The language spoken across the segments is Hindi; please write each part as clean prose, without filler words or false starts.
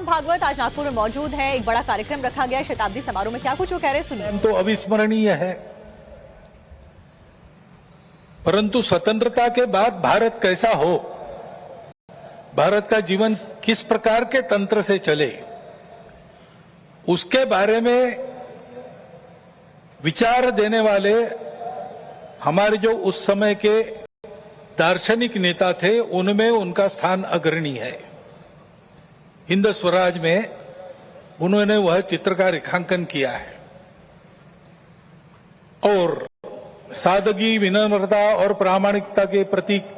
मोहन भागवत आज नागपुर में मौजूद है, एक बड़ा कार्यक्रम रखा गया है शताब्दी समारोह में, क्या कुछ वो कह रहे हैं सुनिए। तो अविस्मरणीय है, परंतु स्वतंत्रता के बाद भारत कैसा हो, भारत का जीवन किस प्रकार के तंत्र से चले, उसके बारे में विचार देने वाले हमारे जो उस समय के दार्शनिक नेता थे, उनमें उनका स्थान अग्रणी है। हिंद स्वराज में उन्होंने वह चित्र का रेखांकन किया है और सादगी, विनम्रता और प्रामाणिकता के प्रतीक,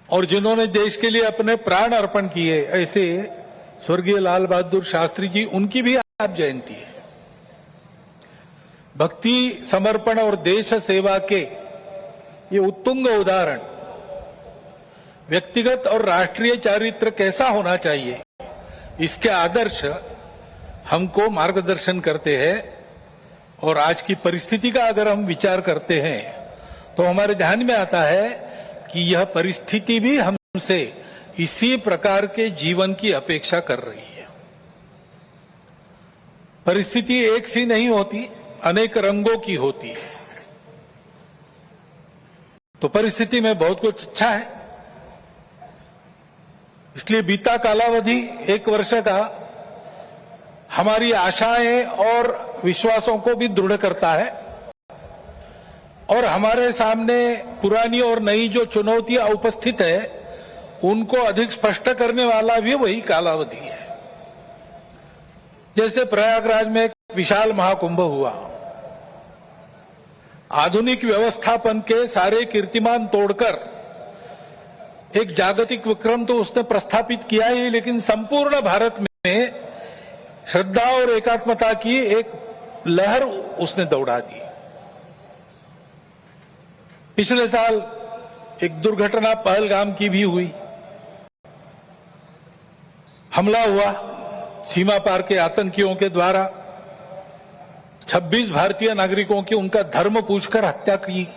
और जिन्होंने देश के लिए अपने प्राण अर्पण किए, ऐसे स्वर्गीय लाल बहादुर शास्त्री जी, उनकी भी आज जयंती है। भक्ति, समर्पण और देश सेवा के ये उत्तुंग उदाहरण व्यक्तिगत और राष्ट्रीय चारित्र कैसा होना चाहिए, इसके आदर्श हमको मार्गदर्शन करते हैं। और आज की परिस्थिति का अगर हम विचार करते हैं तो हमारे ध्यान में आता है कि यह परिस्थिति भी हमसे इसी प्रकार के जीवन की अपेक्षा कर रही है। परिस्थिति एक सी नहीं होती, अनेक रंगों की होती है। तो परिस्थिति में बहुत कुछ अच्छा है, इसलिए बीता कालावधि 1 वर्ष का हमारी आशाएं और विश्वासों को भी दृढ़ करता है, और हमारे सामने पुरानी और नई जो चुनौतियां उपस्थित है, उनको अधिक स्पष्ट करने वाला भी वही कालावधि है। जैसे प्रयागराज में एक विशाल महाकुंभ हुआ, आधुनिक व्यवस्थापन के सारे कीर्तिमान तोड़कर एक जागतिक विक्रम तो उसने प्रस्थापित किया ही, लेकिन संपूर्ण भारत में श्रद्धा और एकात्मता की एक लहर उसने दौड़ा दी। पिछले साल एक दुर्घटना पहलगाम की भी हुई, हमला हुआ सीमा पार के आतंकियों के द्वारा, 26 भारतीय नागरिकों की उनका धर्म पूछकर हत्या की।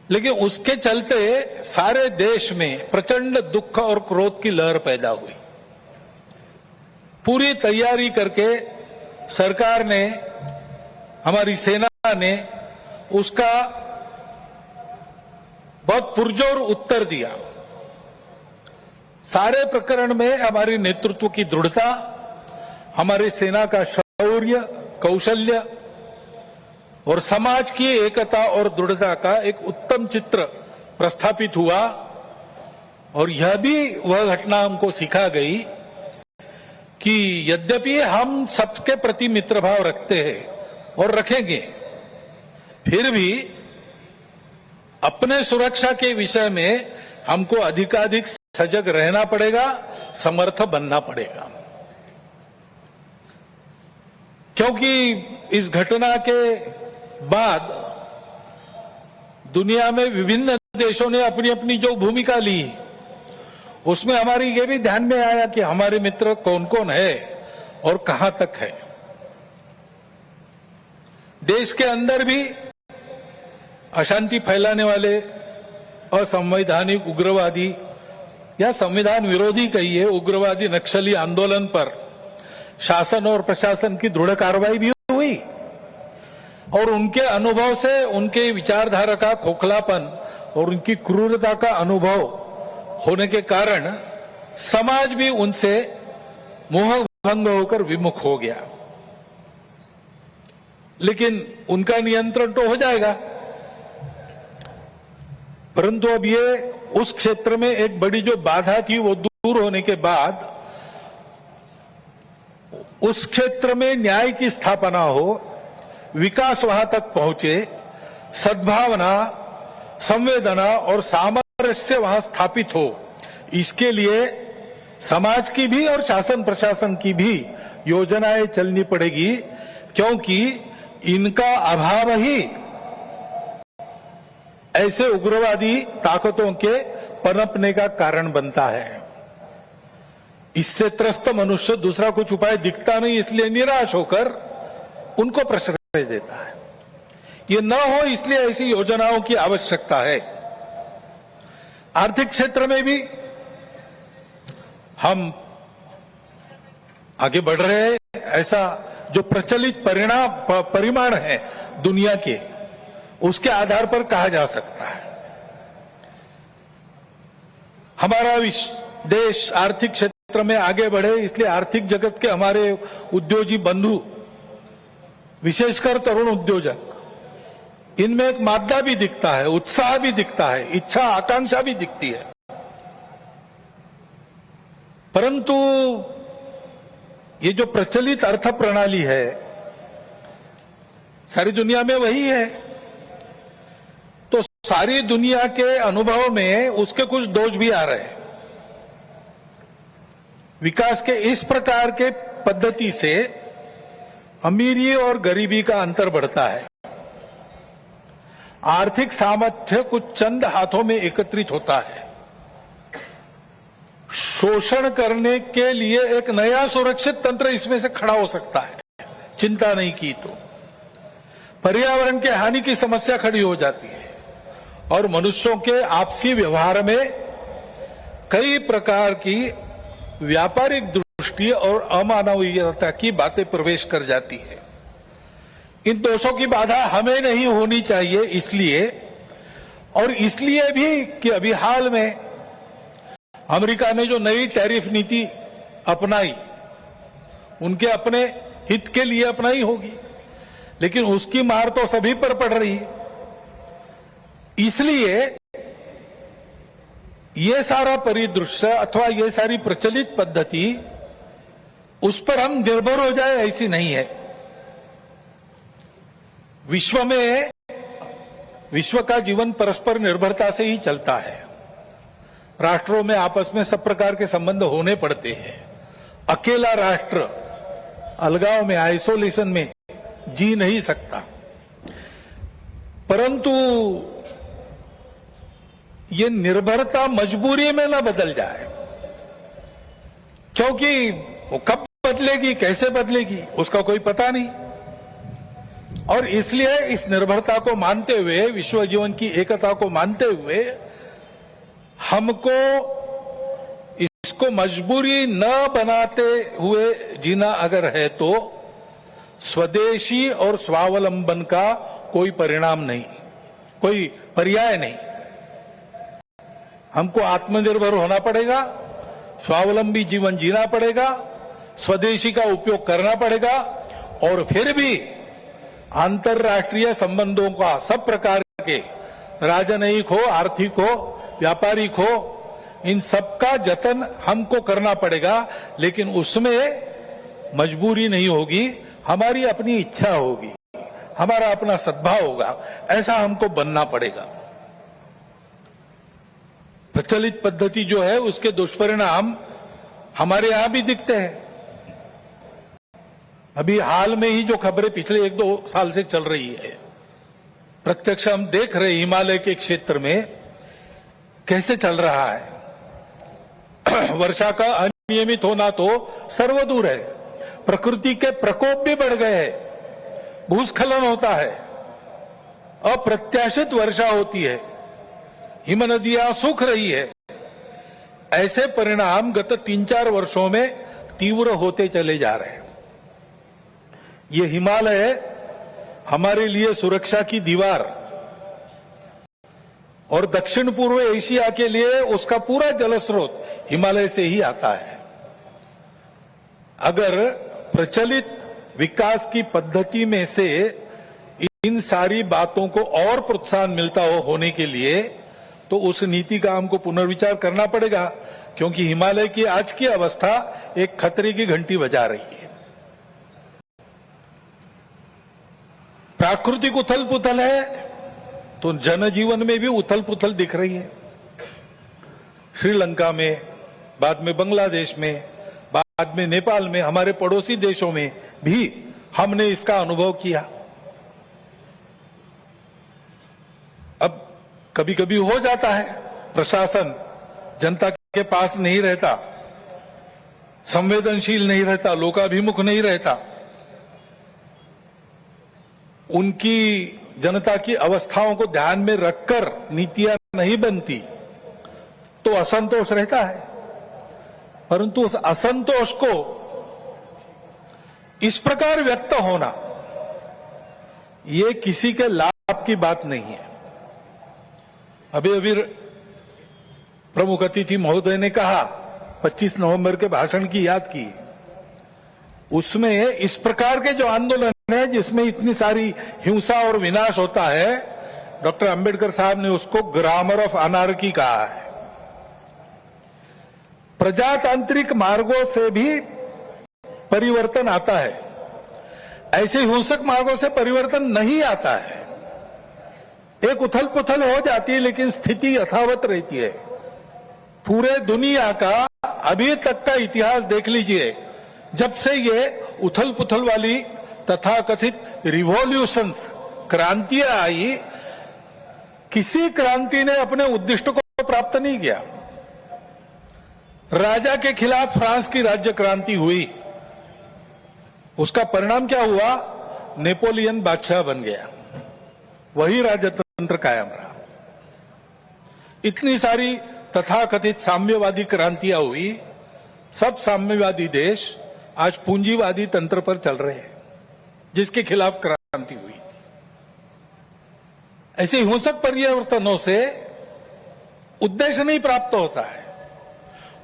लेकिन उसके चलते सारे देश में प्रचंड दुख और क्रोध की लहर पैदा हुई। पूरी तैयारी करके सरकार ने, हमारी सेना ने उसका बहुत पुरजोर उत्तर दिया। सारे प्रकरण में हमारी नेतृत्व की दृढ़ता, हमारी सेना का शौर्य, कौशल्य और समाज की एकता और दृढ़ता का एक उत्तम चित्र प्रस्थापित हुआ। और यह भी वह घटना हमको सिखा गई कि यद्यपि हम सबके प्रति मित्र भाव रखते हैं और रखेंगे, फिर भी अपने सुरक्षा के विषय में हमको अधिकाधिक सजग रहना पड़ेगा, समर्थ बनना पड़ेगा। क्योंकि इस घटना के बाद दुनिया में विभिन्न देशों ने अपनी अपनी जो भूमिका ली, उसमें हमारी ये भी ध्यान में आया कि हमारे मित्र कौन कौन है और कहां तक है। देश के अंदर भी अशांति फैलाने वाले असंवैधानिक उग्रवादी या संविधान विरोधी कहिए उग्रवादी नक्सली आंदोलन पर शासन और प्रशासन की दृढ़ कार्रवाई भी हुई, और उनके अनुभव से उनके विचारधारा का खोखलापन और उनकी क्रूरता का अनुभव होने के कारण समाज भी उनसे मोहभंग होकर विमुख हो गया। लेकिन उनका नियंत्रण तो हो जाएगा, परंतु अब ये उस क्षेत्र में एक बड़ी जो बाधा थी वो दूर होने के बाद उस क्षेत्र में न्याय की स्थापना हो, विकास वहां तक पहुंचे, सद्भावना, संवेदना और सामरस्य वहां स्थापित हो, इसके लिए समाज की भी और शासन प्रशासन की भी योजनाएं चलनी पड़ेगी, क्योंकि इनका अभाव ही ऐसे उग्रवादी ताकतों के पनपने का कारण बनता है। इससे त्रस्त मनुष्य दूसरा कुछ उपाय दिखता नहीं, इसलिए निराश होकर उनको प्रश्रय देता है। ये न हो इसलिए ऐसी योजनाओं की आवश्यकता है। आर्थिक क्षेत्र में भी हम आगे बढ़ रहे हैं, ऐसा जो प्रचलित परिमाण है दुनिया के, उसके आधार पर कहा जा सकता है। हमारा देश आर्थिक क्षेत्र में आगे बढ़े, इसलिए आर्थिक जगत के हमारे उद्योगी बंधु, विशेषकर तरुण उद्योजक, इनमें एक मादा भी दिखता है, उत्साह भी दिखता है, इच्छा आकांक्षा भी दिखती है। परंतु ये जो प्रचलित अर्थ प्रणाली है सारी दुनिया में वही है, तो सारी दुनिया के अनुभव में उसके कुछ दोष भी आ रहे हैं। विकास के इस प्रकार के पद्धति से अमीरी और गरीबी का अंतर बढ़ता है। आर्थिक सामर्थ्य कुछ चंद हाथों में एकत्रित होता है। शोषण करने के लिए एक नया सुरक्षित तंत्र इसमें से खड़ा हो सकता है, चिंता नहीं की तो। पर्यावरण के हानि की समस्या खड़ी हो जाती है और मनुष्यों के आपसी व्यवहार में कई प्रकार की व्यापारिक दृष्टि और अमानवीयता की बातें प्रवेश कर जाती है। इन दोषों की बाधा हमें नहीं होनी चाहिए, इसलिए भी कि अभी हाल में अमेरिका ने जो नई टैरिफ नीति अपनाई, उनके अपने हित के लिए अपनाई होगी, लेकिन उसकी मार तो सभी पर पड़ रही है। इसलिए ये सारा परिदृश्य अथवा ये सारी प्रचलित पद्धति, उस पर हम निर्भर हो जाए ऐसी नहीं है। विश्व का जीवन परस्पर निर्भरता से ही चलता है। राष्ट्रों में आपस में सब प्रकार के संबंध होने पड़ते हैं। अकेला राष्ट्र अलगाव में, आइसोलेशन में जी नहीं सकता। परंतु ये निर्भरता मजबूरी में न बदल जाए, क्योंकि वो कब बदलेगी, कैसे बदलेगी, उसका कोई पता नहीं। और इसलिए इस निर्भरता को मानते हुए, विश्व जीवन की एकता को मानते हुए, हमको इसको मजबूरी न बनाते हुए जीना अगर है तो स्वदेशी और स्वावलंबन का कोई परिणाम नहीं, कोई पर्याय नहीं। हमको आत्मनिर्भर होना पड़ेगा, स्वावलंबी जीवन जीना पड़ेगा, स्वदेशी का उपयोग करना पड़ेगा, और फिर भी अंतर्राष्ट्रीय संबंधों का सब प्रकार के, राजनयिक हो, आर्थिक हो, व्यापारिक हो, इन सबका जतन हमको करना पड़ेगा। लेकिन उसमें मजबूरी नहीं होगी, हमारी अपनी इच्छा होगी, हमारा अपना सद्भाव होगा, ऐसा हमको बनना पड़ेगा। प्रचलित पद्धति जो है उसके दुष्परिणाम हमारे यहां भी दिखते हैं। अभी हाल में ही जो खबरें पिछले 1-2 साल से चल रही है, प्रत्यक्ष हम देख रहे हिमालय के क्षेत्र में कैसे चल रहा है। वर्षा का अनियमित होना तो सर्वदूर है, प्रकृति के प्रकोप भी बढ़ गए हैं, भूस्खलन होता है, अप्रत्याशित वर्षा होती है, हिम नदियां सूख रही है। ऐसे परिणाम गत 3-4 वर्षों में तीव्र होते चले जा रहे हैं। ये हिमालय हमारे लिए सुरक्षा की दीवार और दक्षिण पूर्व एशिया के लिए उसका पूरा जलस्रोत हिमालय से ही आता है। अगर प्रचलित विकास की पद्धति में से इन सारी बातों को और प्रोत्साहन मिलता हो होने के लिए, तो उस नीति का हमको पुनर्विचार करना पड़ेगा, क्योंकि हिमालय की आज की अवस्था एक खतरे की घंटी बजा रही है। प्राकृतिक उथल पुथल है तो जनजीवन में भी उथल पुथल दिख रही है। श्रीलंका में, बाद में बांग्लादेश में, बाद में नेपाल में, हमारे पड़ोसी देशों में भी हमने इसका अनुभव किया। अब कभी कभी हो जाता है, प्रशासन जनता के पास नहीं रहता, संवेदनशील नहीं रहता, लोकाभिमुख नहीं रहता, उनकी जनता की अवस्थाओं को ध्यान में रखकर नीतियां नहीं बनती, तो असंतोष रहता है। परंतु उस असंतोष को इस प्रकार व्यक्त होना, ये किसी के लाभ की बात नहीं है। अभी अभी प्रमुख अतिथि महोदय ने कहा, 25 नवंबर के भाषण की याद की, उसमें इस प्रकार के जो आंदोलन है जिसमें इतनी सारी हिंसा और विनाश होता है, डॉक्टर अंबेडकर साहब ने उसको ग्रामर ऑफ अनार्की कहा है। प्रजातांत्रिक मार्गों से भी परिवर्तन आता है, ऐसे हिंसक मार्गों से परिवर्तन नहीं आता है। एक उथल पुथल हो जाती है लेकिन स्थिति यथावत रहती है। पूरे दुनिया का अभी तक का इतिहास देख लीजिए, जब से ये उथल पुथल वाली तथाकथित रिवॉल्यूशंस, क्रांतियां आई, किसी क्रांति ने अपने उद्दिष्ट को प्राप्त नहीं किया। राजा के खिलाफ फ्रांस की राज्य क्रांति हुई, उसका परिणाम क्या हुआ? नेपोलियन बादशाह बन गया, वही राजतंत्र कायम रहा। इतनी सारी तथाकथित साम्यवादी क्रांतियां हुई, सब साम्यवादी देश आज पूंजीवादी तंत्र पर चल रहे हैं, जिसके खिलाफ क्रांति हुई। ऐसे हिंसक परिवर्तनों से उद्देश्य नहीं प्राप्त होता है,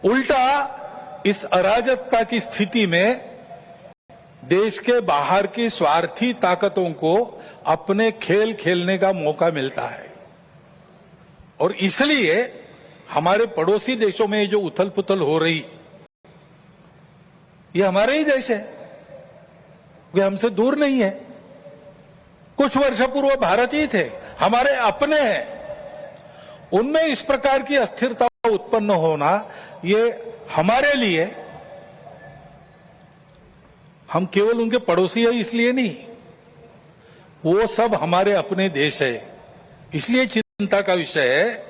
उल्टा इस अराजकता की स्थिति में देश के बाहर की स्वार्थी ताकतों को अपने खेल खेलने का मौका मिलता है। और इसलिए हमारे पड़ोसी देशों में जो उथल पुथल हो रही, ये हमारे ही देश है, वे हमसे दूर नहीं है। कुछ वर्ष पूर्व भारत ही थे, हमारे अपने हैं। उनमें इस प्रकार की अस्थिरता उत्पन्न होना, ये हमारे लिए, हम केवल उनके पड़ोसी है इसलिए नहीं, वो सब हमारे अपने देश है, इसलिए चिंता का विषय है।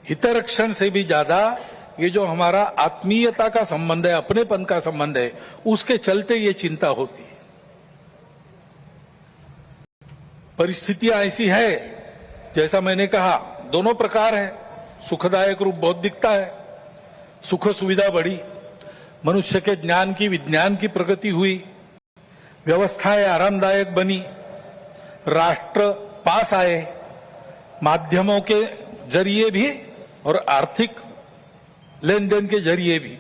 हितरक्षण से भी ज्यादा ये जो हमारा आत्मीयता का संबंध है, अपनेपन का संबंध है, उसके चलते ये चिंता होती है। परिस्थितियां ऐसी है, जैसा मैंने कहा, दोनों प्रकार है। सुखदायक रूप बहुत दिखता है, सुख सुविधा बढ़ी, मनुष्य के ज्ञान की, विज्ञान की प्रगति हुई, व्यवस्थाएं आरामदायक बनी, राष्ट्र पास आए, माध्यमों के जरिए भी और आर्थिक लेन देन के जरिए भी।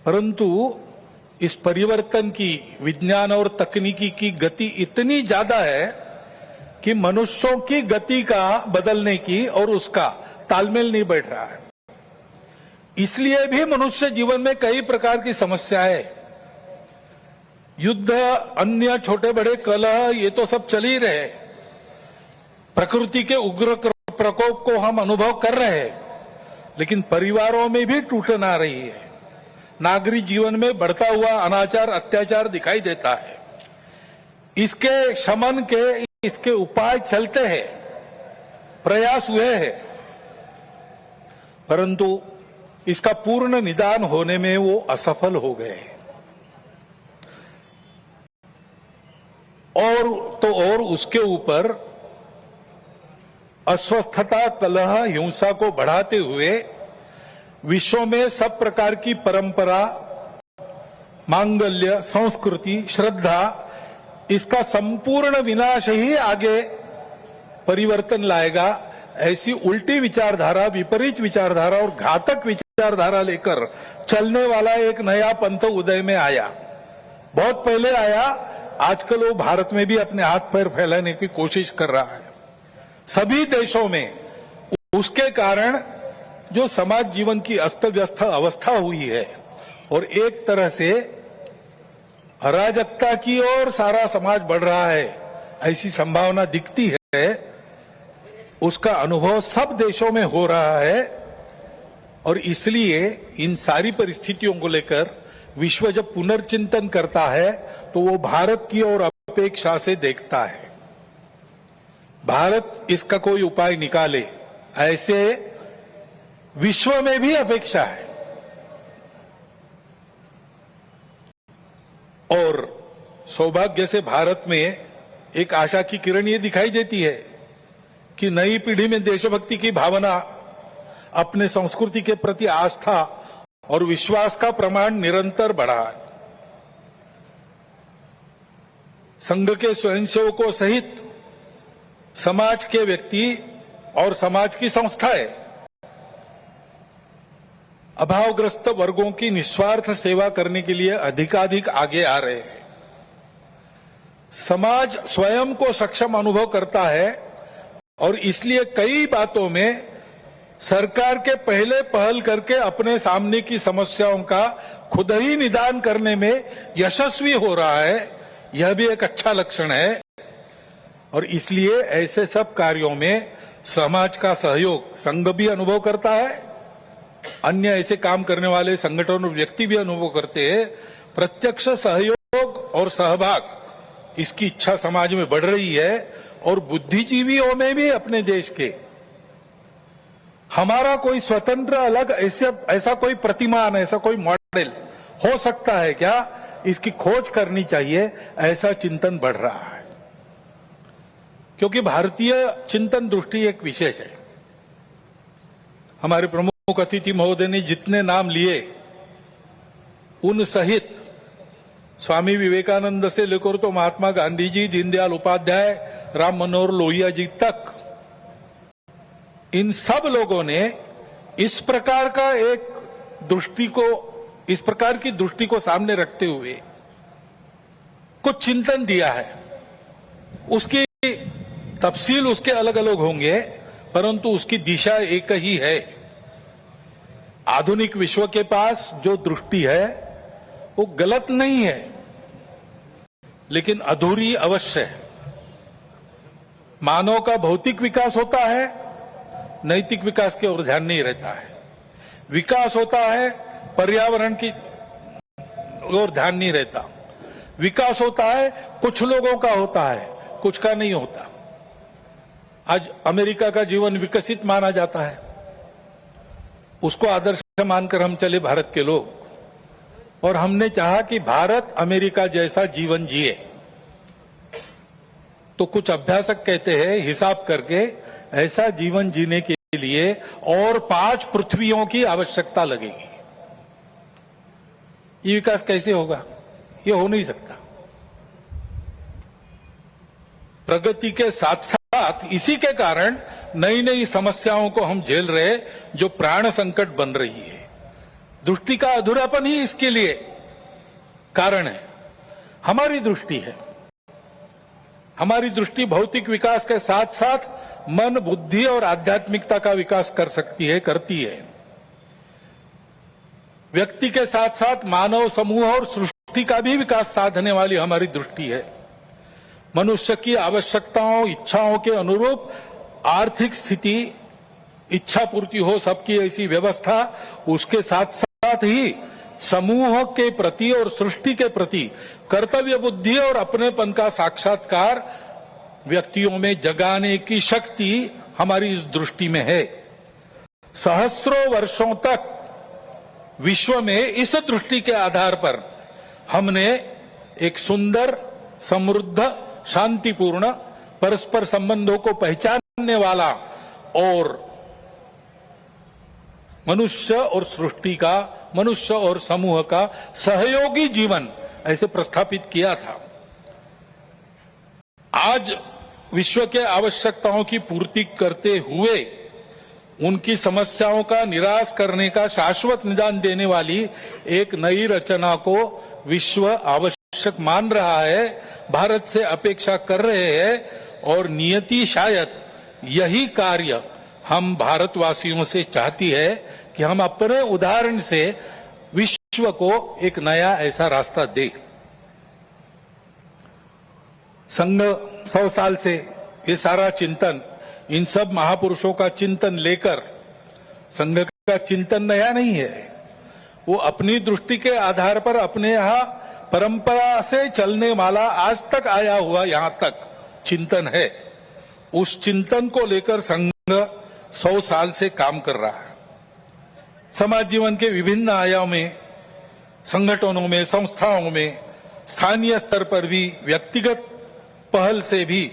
परंतु इस परिवर्तन की, विज्ञान और तकनीकी की गति इतनी ज्यादा है कि मनुष्यों की गति का बदलने की और उसका तालमेल नहीं बैठ रहा है। इसलिए भी मनुष्य जीवन में कई प्रकार की समस्याएं, युद्ध, अन्य छोटे बड़े कलह, ये तो सब चल ही रहे। प्रकृति के उग्र प्रकोप को हम अनुभव कर रहे हैं, लेकिन परिवारों में भी टूटन आ रही है। नागरिक जीवन में बढ़ता हुआ अनाचार, अत्याचार दिखाई देता है। इसके शमन के, इसके उपाय चलते हैं, प्रयास हुए हैं, परंतु इसका पूर्ण निदान होने में वो असफल हो गए। और उसके ऊपर अस्वस्थता, कलह, हिंसा को बढ़ाते हुए विश्व में सब प्रकार की परंपरा, मांगल्य, संस्कृति, श्रद्धा, इसका संपूर्ण विनाश ही आगे परिवर्तन लाएगा। ऐसी उल्टी विचारधारा, विपरीत विचारधारा और घातक विचारधारा लेकर चलने वाला एक नया पंथ उदय में आया। बहुत पहले आया, आजकल वो भारत में भी अपने हाथ पैर फैलाने की कोशिश कर रहा है, सभी देशों में। उसके कारण जो समाज जीवन की अस्त व्यस्त अवस्था हुई है और एक तरह से अराजकता की ओर सारा समाज बढ़ रहा है, ऐसी संभावना दिखती है, उसका अनुभव सब देशों में हो रहा है। और इसलिए इन सारी परिस्थितियों को लेकर विश्व जब पुनर्चिंतन करता है तो वो भारत की ओर अपेक्षा से देखता है। भारत इसका कोई उपाय निकाले, ऐसे विश्व में भी अपेक्षा है। और सौभाग्य से भारत में एक आशा की किरण ये दिखाई देती है कि नई पीढ़ी में देशभक्ति की भावना, अपने संस्कृति के प्रति आस्था और विश्वास का प्रमाण निरंतर बढ़ा है। संघ के स्वयंसेवकों सहित समाज के व्यक्ति और समाज की संस्थाएं अभावग्रस्त वर्गों की निस्वार्थ सेवा करने के लिए अधिकाधिक आगे आ रहे हैं। समाज स्वयं को सक्षम अनुभव करता है और इसलिए कई बातों में सरकार के पहले पहल करके अपने सामने की समस्याओं का खुद ही निदान करने में यशस्वी हो रहा है। यह भी एक अच्छा लक्षण है और इसलिए ऐसे सब कार्यों में समाज का सहयोग संघ भी अनुभव करता है, अन्य ऐसे काम करने वाले संगठन और व्यक्ति भी अनुभव करते हैं। प्रत्यक्ष सहयोग और सहभाग इसकी इच्छा समाज में बढ़ रही है और बुद्धिजीवियों में भी अपने देश के हमारा कोई स्वतंत्र अलग ऐसा कोई प्रतिमान, ऐसा कोई मॉडल हो सकता है क्या, इसकी खोज करनी चाहिए, ऐसा चिंतन बढ़ रहा है। क्योंकि भारतीय चिंतन दृष्टि एक विशेष है। हमारे प्रमुख अतिथि महोदय ने जितने नाम लिए उन सहित स्वामी विवेकानंद से लेकर तो महात्मा गांधी जी, दीनदयाल उपाध्याय, राम मनोहर लोहिया जी तक, इन सब लोगों ने इस प्रकार की दृष्टि को सामने रखते हुए कुछ चिंतन दिया है। उसकी तफसील उसके अलग अलग होंगे, परंतु उसकी दिशा एक ही है। आधुनिक विश्व के पास जो दृष्टि है वो गलत नहीं है, लेकिन अधूरी अवश्य है। मानव का भौतिक विकास होता है, नैतिक विकास की ओर ध्यान नहीं रहता है। विकास होता है, पर्यावरण की ओर ध्यान नहीं रहता। विकास होता है, कुछ लोगों का होता है, कुछ का नहीं होता। आज अमेरिका का जीवन विकसित माना जाता है, उसको आदर्श मानकर हम चले भारत के लोग, और हमने चाहा कि भारत अमेरिका जैसा जीवन जिए। तो कुछ अभ्यासक कहते हैं हिसाब करके ऐसा जीवन जीने के लिए और 5 पृथ्वियों की आवश्यकता लगेगी। ये विकास कैसे होगा? ये हो नहीं सकता। प्रगति के साथ साथ इसी के कारण नई नई समस्याओं को हम झेल रहे, जो प्राण संकट बन रही है। दृष्टि का अधूरापन ही इसके लिए कारण है। हमारी दृष्टि है, हमारी दृष्टि भौतिक विकास के साथ साथ मन, बुद्धि और आध्यात्मिकता का विकास कर सकती है, करती है। व्यक्ति के साथ साथ मानव समूह और सृष्टि का भी विकास साधने वाली हमारी दृष्टि है। मनुष्य की आवश्यकताओं, इच्छाओं के अनुरूप आर्थिक स्थिति, इच्छा पूर्ति हो सबकी, ऐसी व्यवस्था, उसके साथ साथ ही समूह के प्रति और सृष्टि के प्रति कर्तव्य बुद्धि और अपनेपन का साक्षात्कार व्यक्तियों में जगाने की शक्ति हमारी इस दृष्टि में है। सहस्रों वर्षों तक विश्व में इस दृष्टि के आधार पर हमने एक सुंदर, समृद्ध, शांतिपूर्ण, परस्पर संबंधों को पहचानने वाला और मनुष्य और सृष्टि का, मनुष्य और समूह का सहयोगी जीवन ऐसे प्रस्थापित किया था। आज विश्व के आवश्यकताओं की पूर्ति करते हुए उनकी समस्याओं का निराश करने का शाश्वत निदान देने वाली एक नई रचना को विश्व आवश्यक मान रहा है, भारत से अपेक्षा कर रहे हैं, और नियति शायद यही कार्य हम भारतवासियों से चाहती है कि हम अपने उदाहरण से विश्व को एक नया ऐसा रास्ता दें। संघ 100 साल से ये सारा चिंतन, इन सब महापुरुषों का चिंतन लेकर, संघ का चिंतन नया नहीं है, वो अपनी दृष्टि के आधार पर अपने यहां परंपरा से चलने वाला आज तक आया हुआ यहां तक चिंतन है। उस चिंतन को लेकर संघ 100 साल से काम कर रहा है। समाज जीवन के विभिन्न आयामों में, संगठनों में, संस्थाओं में, स्थानीय स्तर पर भी, व्यक्तिगत पहल से भी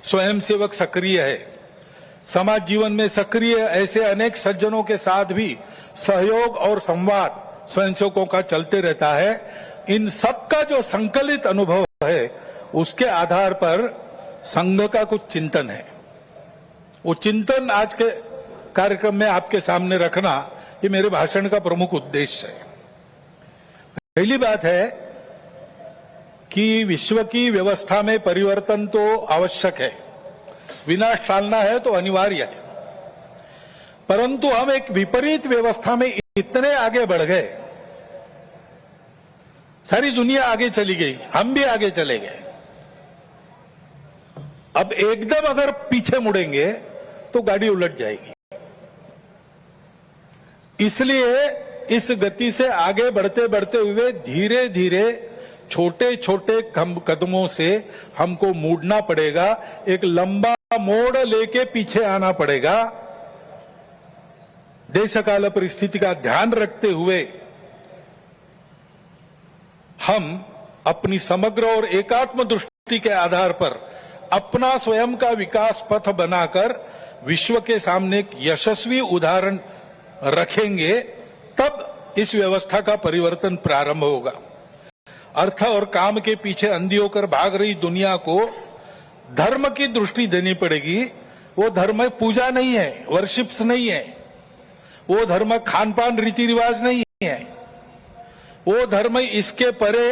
स्वयंसेवक सक्रिय है। समाज जीवन में सक्रिय ऐसे अनेक सज्जनों के साथ भी सहयोग और संवाद स्वयंसेवकों का चलते रहता है। इन सबका जो संकलित अनुभव है उसके आधार पर संघ का कुछ चिंतन है। वो चिंतन आज के कार्यक्रम में आपके सामने रखना ये मेरे भाषण का प्रमुख उद्देश्य है। पहली बात है कि विश्व की व्यवस्था में परिवर्तन तो आवश्यक है, विनाश टालना है तो अनिवार्य है, परंतु हम एक विपरीत व्यवस्था में इतने आगे बढ़ गए, सारी दुनिया आगे चली गई, हम भी आगे चले गए। अब एकदम अगर पीछे मुड़ेंगे तो गाड़ी उलट जाएगी। इसलिए इस गति से आगे बढ़ते बढ़ते हुए धीरे धीरे छोटे छोटे कदमों से हमको मुड़ना पड़ेगा, एक लंबा मोड़ लेके पीछे आना पड़ेगा। देश काल परिस्थिति का ध्यान रखते हुए हम अपनी समग्र और एकात्म दृष्टि के आधार पर अपना स्वयं का विकास पथ बनाकर विश्व के सामने एक यशस्वी उदाहरण रखेंगे, तब इस व्यवस्था का परिवर्तन प्रारंभ होगा। अर्थ और काम के पीछे अंधी होकर भाग रही दुनिया को धर्म की दृष्टि देनी पड़ेगी। वो धर्म पूजा नहीं है, वर्शिप्स नहीं है, वो धर्म खान पान रीति रिवाज नहीं है, वो धर्म इसके परे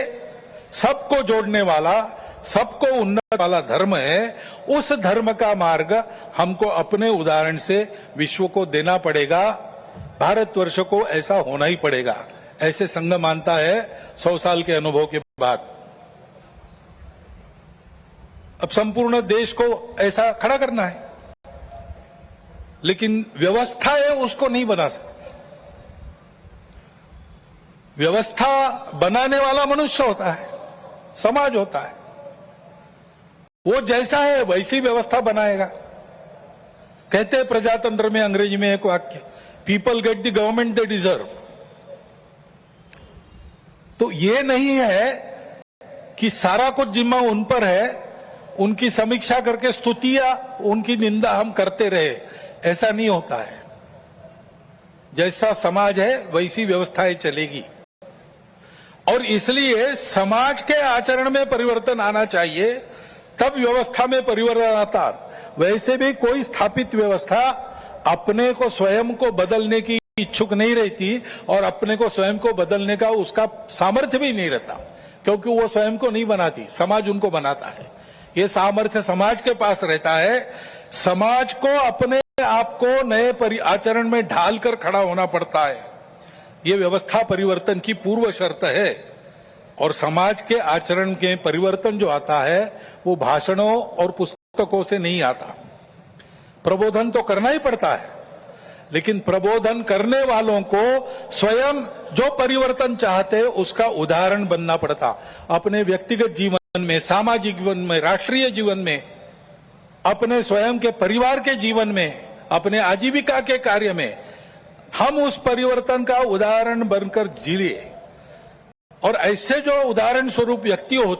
सबको जोड़ने वाला, सबको उन्नत वाला धर्म है। उस धर्म का मार्ग हमको अपने उदाहरण से विश्व को देना पड़ेगा। भारतवर्ष को ऐसा होना ही पड़ेगा, ऐसे संघ मानता है 100 साल के अनुभव के बाद। अब संपूर्ण देश को ऐसा खड़ा करना है, लेकिन व्यवस्था है उसको नहीं बना सकती। व्यवस्था बनाने वाला मनुष्य होता है, समाज होता है, वो जैसा है वैसी व्यवस्था बनाएगा। कहते हैं प्रजातंत्र में अंग्रेजी में एक वाक्य, people get the government they deserve. तो ये नहीं है कि सारा कुछ जिम्मा उन पर है, उनकी समीक्षा करके स्तुति या उनकी निंदा हम करते रहे, ऐसा नहीं होता है। जैसा समाज है वैसी व्यवस्थाएं चलेगी, और इसलिए समाज के आचरण में परिवर्तन आना चाहिए, तब व्यवस्था में परिवर्तन आता। वैसे भी कोई स्थापित व्यवस्था अपने को स्वयं को बदलने की इच्छुक नहीं रहती और अपने को स्वयं को बदलने का उसका सामर्थ्य भी नहीं रहता, क्योंकि वो स्वयं को नहीं बनाती, समाज उनको बनाता है। ये सामर्थ्य समाज के पास रहता है। समाज को अपने आप को नए आचरण में ढालकर खड़ा होना पड़ता है। ये व्यवस्था परिवर्तन की पूर्व शर्त है, और समाज के आचरण के परिवर्तन जो आता है वो भाषणों और पुस्तकों से नहीं आता। प्रबोधन तो करना ही पड़ता है, लेकिन प्रबोधन करने वालों को स्वयं जो परिवर्तन चाहते हैं उसका उदाहरण बनना पड़ता। अपने व्यक्तिगत जीवन में, सामाजिक जीवन में, राष्ट्रीय जीवन में, अपने स्वयं के परिवार के जीवन में, अपने आजीविका के कार्य में हम उस परिवर्तन का उदाहरण बनकर जिए। और ऐसे जो उदाहरण स्वरूप व्यक्ति होते